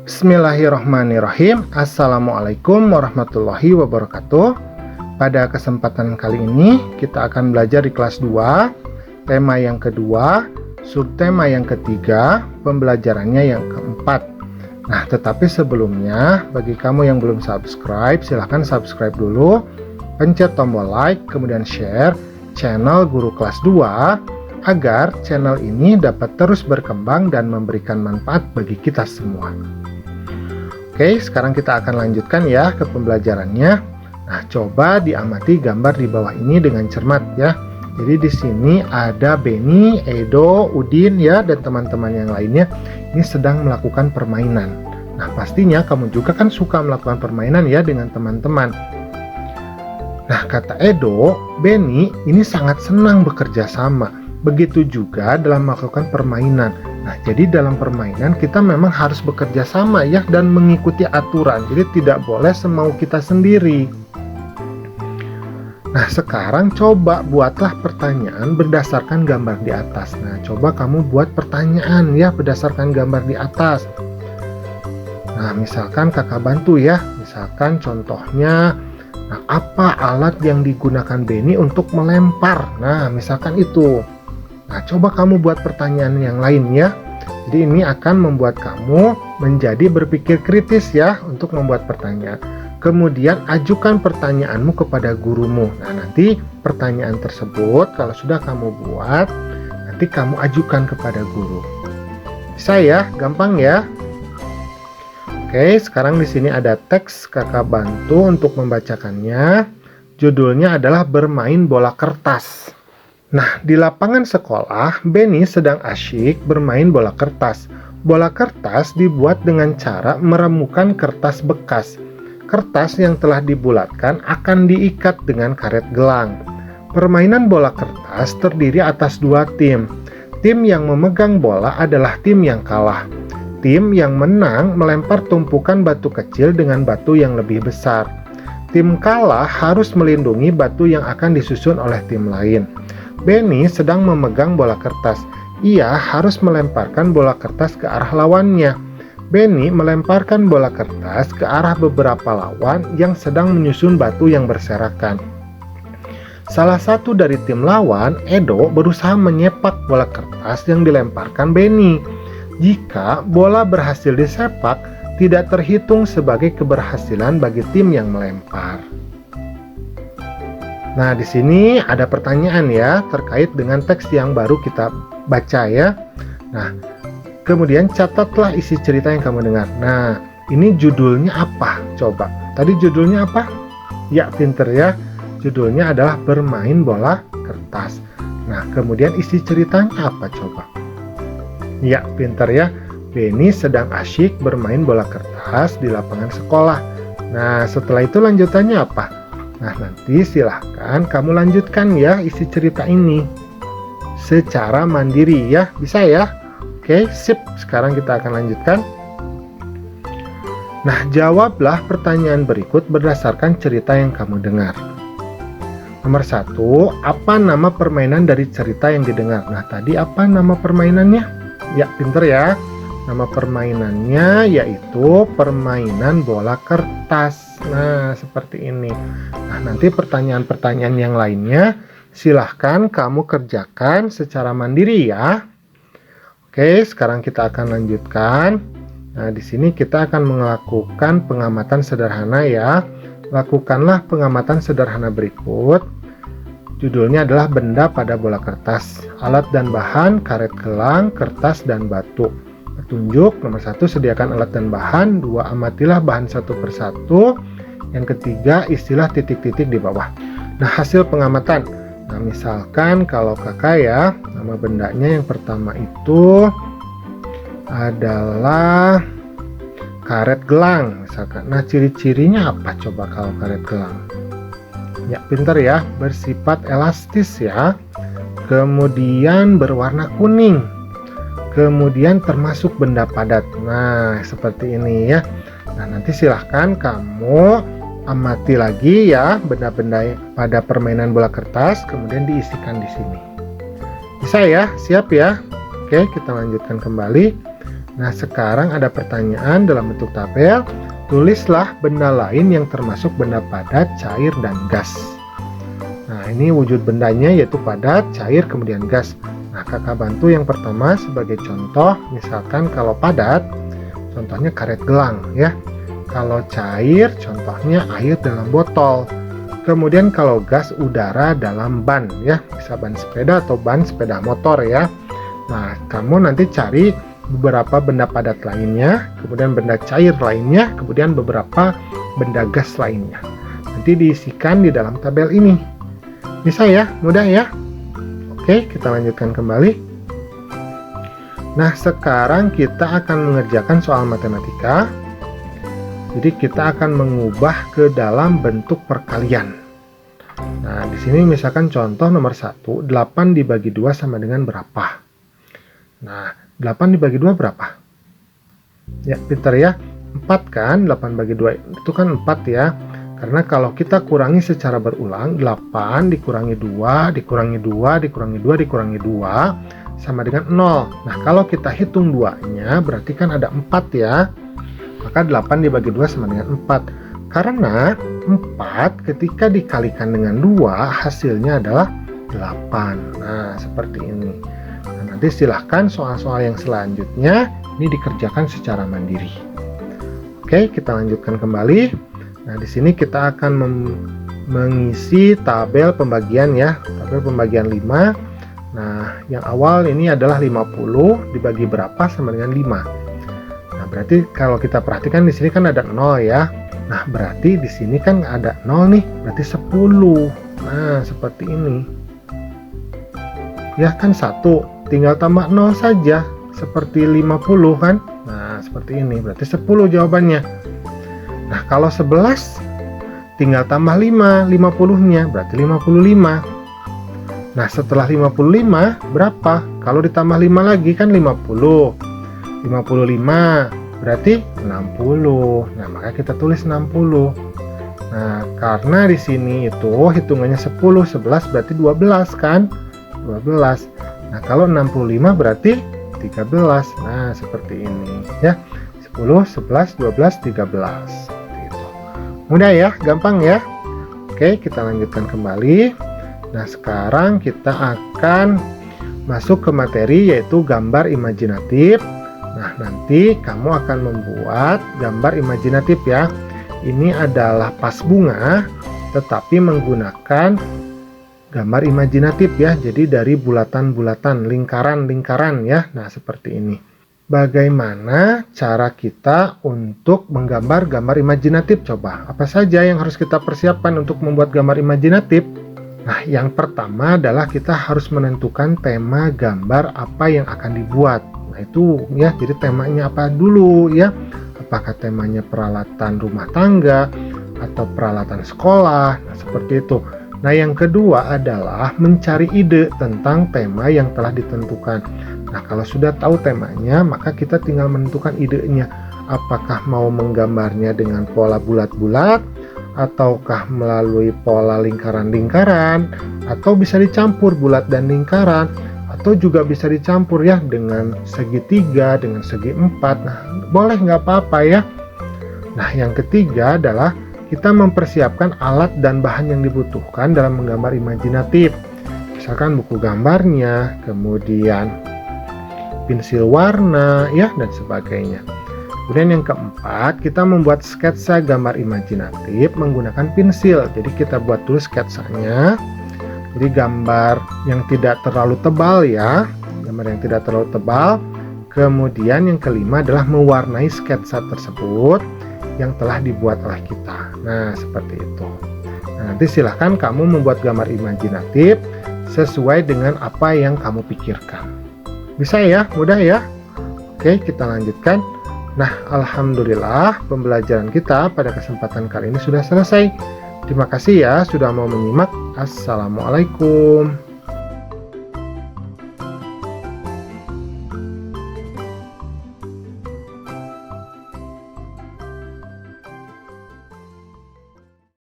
Bismillahirrahmanirrahim. Assalamualaikum warahmatullahi wabarakatuh. Pada kesempatan kali ini kita akan belajar di kelas 2, tema yang kedua, subtema yang ketiga, pembelajarannya yang keempat. Nah, tetapi sebelumnya, bagi kamu yang belum subscribe, silahkan subscribe dulu, pencet tombol like, kemudian share channel Guru Kelas 2, agar channel ini dapat terus berkembang dan memberikan manfaat bagi kita semua. Oke, sekarang kita akan lanjutkan ya ke pembelajarannya. Nah, coba diamati gambar di bawah ini dengan cermat ya. Jadi di sini ada Benny, Edo, Udin ya, dan teman-teman yang lainnya ini sedang melakukan permainan. Nah, pastinya kamu juga kan suka melakukan permainan ya dengan teman-teman. Nah, kata Edo, Benny ini sangat senang bekerja sama. Begitu juga dalam melakukan permainan. Nah, jadi dalam permainan kita memang harus bekerja sama ya dan mengikuti aturan. Jadi tidak boleh semau kita sendiri. Nah, sekarang coba buatlah pertanyaan berdasarkan gambar di atas. Nah, coba kamu buat pertanyaan ya berdasarkan gambar di atas. Nah, misalkan kakak bantu ya. Misalkan contohnya, nah, apa alat yang digunakan Benny untuk melempar? Nah, misalkan itu. Nah, coba kamu buat pertanyaan yang lain ya. Jadi ini akan membuat kamu menjadi berpikir kritis ya untuk membuat pertanyaan. Kemudian ajukan pertanyaanmu kepada gurumu. Nah, nanti pertanyaan tersebut kalau sudah kamu buat, nanti kamu ajukan kepada guru. Bisa ya? Gampang ya? Oke, sekarang di sini ada teks, kakak bantu untuk membacakannya. Judulnya adalah bermain bola kertas. Nah, di lapangan sekolah, Benny sedang asyik bermain bola kertas. Bola kertas dibuat dengan cara meremukan kertas bekas. Kertas yang telah dibulatkan akan diikat dengan karet gelang. Permainan bola kertas terdiri atas dua tim. Tim yang memegang bola adalah tim yang kalah. Tim yang menang melempar tumpukan batu kecil dengan batu yang lebih besar. Tim kalah harus melindungi batu yang akan disusun oleh tim lain. Benny sedang memegang bola kertas. Ia harus melemparkan bola kertas ke arah lawannya. Benny melemparkan bola kertas ke arah beberapa lawan yang sedang menyusun batu yang berserakan. Salah satu dari tim lawan, Edo, berusaha menyepak bola kertas yang dilemparkan Benny. Jika bola berhasil disepak, tidak terhitung sebagai keberhasilan bagi tim yang melempar. Nah, di sini ada pertanyaan ya terkait dengan teks yang baru kita baca ya. Nah, kemudian catatlah isi cerita yang kamu dengar. Nah, ini judulnya apa? Coba. Tadi judulnya apa? Ya, pinter ya. Judulnya adalah bermain bola kertas. Nah, kemudian isi ceritanya apa coba? Ya, pinter ya. Benny sedang asyik bermain bola kertas di lapangan sekolah. Nah, setelah itu lanjutannya apa? Nah, nanti silahkan kamu lanjutkan ya isi cerita ini secara mandiri ya. Bisa ya? Oke, sip. Sekarang kita akan lanjutkan. Nah, jawablah pertanyaan berikut berdasarkan cerita yang kamu dengar. Nomor 1, apa nama permainan dari cerita yang didengar? Nah, tadi apa nama permainannya? Ya, pinter ya. Nama permainannya yaitu permainan bola kertas. Nah, seperti ini. Nah, nanti pertanyaan-pertanyaan yang lainnya silahkan kamu kerjakan secara mandiri ya. Oke, sekarang kita akan lanjutkan. Nah, di sini kita akan melakukan pengamatan sederhana ya. Lakukanlah pengamatan sederhana berikut. Judulnya adalah benda pada bola kertas. Alat dan bahan, karet gelang, kertas, dan batu. Petunjuk nomor 1, sediakan alat dan bahan. 2, amatilah bahan satu persatu. Yang ketiga, istilah titik-titik di bawah. Nah, hasil pengamatan. Nah, misalkan kalau kakak ya, nama bendanya yang pertama itu adalah karet gelang misalkan. Nah, ciri-cirinya apa coba kalau karet gelang? Ya, pintar ya, bersifat elastis ya. Kemudian berwarna kuning. Kemudian termasuk benda padat. Nah, seperti ini ya. Nah, nanti silahkan kamu amati lagi ya benda-benda pada permainan bola kertas, kemudian diisikan di sini. Bisa ya? Siap ya? Oke, kita lanjutkan kembali. Nah, sekarang ada pertanyaan dalam bentuk tabel. Tulislah benda lain yang termasuk benda padat, cair, dan gas. Nah, ini wujud bendanya yaitu padat, cair, kemudian gas. Nah, kakak bantu yang pertama sebagai contoh. Misalkan kalau padat, contohnya karet gelang ya. Kalau cair, contohnya air dalam botol. Kemudian kalau gas, udara dalam ban ya. Bisa ban sepeda atau ban sepeda motor ya. Nah, kamu nanti cari beberapa benda padat lainnya, kemudian benda cair lainnya, kemudian beberapa benda gas lainnya. Nanti diisikan di dalam tabel ini. Bisa ya? Mudah ya? Oke, kita lanjutkan kembali. Nah, sekarang kita akan mengerjakan soal matematika. Jadi kita akan mengubah ke dalam bentuk perkalian. Nah, di sini misalkan contoh nomor 1, 8 dibagi 2 sama dengan berapa? Nah, 8 dibagi 2 berapa? Ya, pintar ya. 4 kan, 8 bagi 2 itu kan 4 ya. Karena kalau kita kurangi secara berulang, 8 dikurangi 2, dikurangi 2, dikurangi 2, dikurangi 2, sama dengan 0. Nah, kalau kita hitung 2-nya, berarti kan ada 4 ya. Maka 8 dibagi 2 sama dengan 4. Karena 4 ketika dikalikan dengan 2, hasilnya adalah 8. Nah, seperti ini. Nanti silahkan soal-soal yang selanjutnya ini dikerjakan secara mandiri. Oke, kita lanjutkan kembali. Nah, di sini kita akan mengisi tabel pembagian ya, tabel pembagian 5. Nah, yang awal ini adalah 50 dibagi berapa sama dengan 5. Nah, berarti kalau kita perhatikan di sini kan ada 0 ya. Nah, berarti di sini kan ada 0 nih, berarti 10. Nah, seperti ini. Ya kan 1. Tinggal tambah 0 saja, seperti 50 kan? Nah, seperti ini, berarti 10 jawabannya. Nah, kalau 11, tinggal tambah 5, 50-nya, berarti 55. Nah, setelah 55, berapa? Kalau ditambah 5 lagi kan 50. 55, berarti 60. Nah, maka kita tulis 60. Nah, karena di sini itu hitungannya 10, 11 berarti 12 kan? 12. Nah, kalau 65 berarti 13. Nah, seperti ini ya. 10, 11, 12, 13. Seperti itu. Mudah ya, gampang ya. Oke, kita lanjutkan kembali. Nah, sekarang kita akan masuk ke materi yaitu gambar imajinatif. Nah, nanti kamu akan membuat gambar imajinatif ya. Ini adalah pas bunga tetapi menggunakan gambar imajinatif ya, jadi dari bulatan-bulatan, lingkaran-lingkaran ya. Nah, seperti ini. Bagaimana cara kita untuk menggambar gambar imajinatif? Coba, apa saja yang harus kita persiapkan untuk membuat gambar imajinatif? Nah, yang pertama adalah kita harus menentukan tema gambar apa yang akan dibuat. Nah, itu ya, jadi temanya apa dulu ya? Apakah temanya peralatan rumah tangga atau peralatan sekolah? Nah, seperti itu. Nah, yang kedua adalah mencari ide tentang tema yang telah ditentukan. Nah, kalau sudah tahu temanya, maka kita tinggal menentukan idenya. Apakah mau menggambarnya dengan pola bulat-bulat, ataukah melalui pola lingkaran-lingkaran, atau bisa dicampur bulat dan lingkaran, atau juga bisa dicampur ya dengan segitiga, dengan segi 4. Nah, boleh nggak apa-apa ya. Nah, yang ketiga adalah kita mempersiapkan alat dan bahan yang dibutuhkan dalam menggambar imajinatif. Misalkan buku gambarnya, kemudian pensil warna, ya, dan sebagainya. Kemudian yang keempat, kita membuat sketsa gambar imajinatif menggunakan pensil. Jadi kita buat dulu sketsanya. Jadi gambar yang tidak terlalu tebal ya, gambar yang tidak terlalu tebal. Kemudian yang kelima adalah mewarnai sketsa tersebut yang telah dibuat oleh kita. Nah, seperti itu. Nah, nanti silahkan kamu membuat gambar imajinatif sesuai dengan apa yang kamu pikirkan. Bisa ya? Mudah ya? Oke, kita lanjutkan. Nah, alhamdulillah pembelajaran kita pada kesempatan kali ini sudah selesai. Terima kasih ya sudah mau menyimak. Assalamualaikum.